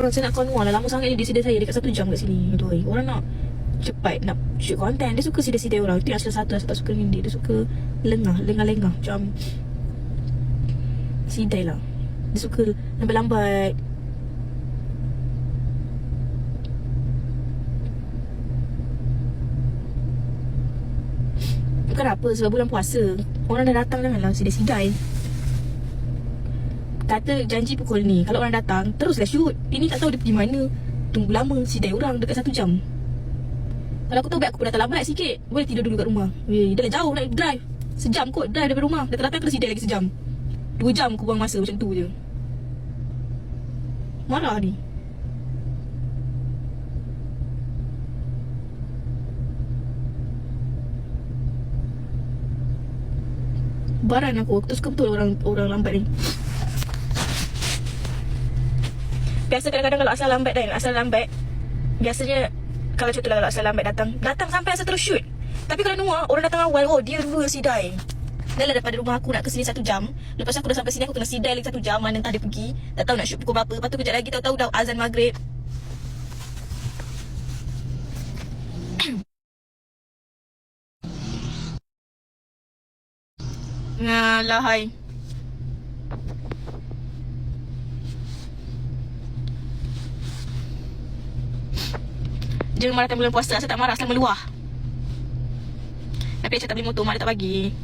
Orang saya nak konwar lah. Lama sangat ni dia sidai saya dekat 1 jam kat sini. Aduh, orang nak cepat nak shoot content. Dia suka sidai-sidai orang. Itu yang salah satu tak suka dengan dia. Dia suka lengah-lengah macam sidai lah. Dia suka lambat-lambat. Bukan apa, sebab bulan puasa. Orang dah datang janganlah sidai-sidai. Kata janji pukul ni. Kalau orang datang, teruslah shoot. Ini tak tahu dia pergi mana. Tunggu lama, sidai orang dekat 1 jam. Kalau aku tahu baik aku pun datang lambat sikit. Boleh tidur dulu kat rumah. Dah lah jauh nak drive. Sejam kot drive daripada rumah. Datang-datang kena sidai lagi sejam. 2 jam aku buang masa macam tu je. Marah ni. Baran aku tak suka betul orang lambat ni. Biasa kadang-kadang kalau asal lambat biasanya kalau contohlah kalau asal lambat datang sampai asal terus shoot. Tapi kalau Noah orang datang awal, oh dia dua sidai. Dah lah daripada rumah aku nak ke sini 1 jam. Lepas aku dah sampai sini aku kena sidai lagi 1 jam. Mana entah dia pergi. Tak tahu nak shoot pukul berapa. Lepas tu kejap lagi tahu-tahu dah azan maghrib. Ngalah hai. Jangan marah time bulan puasa. Saya tak marah, asal meluah. Tapi Aisyah tak beli motor, mak dia tak bagi.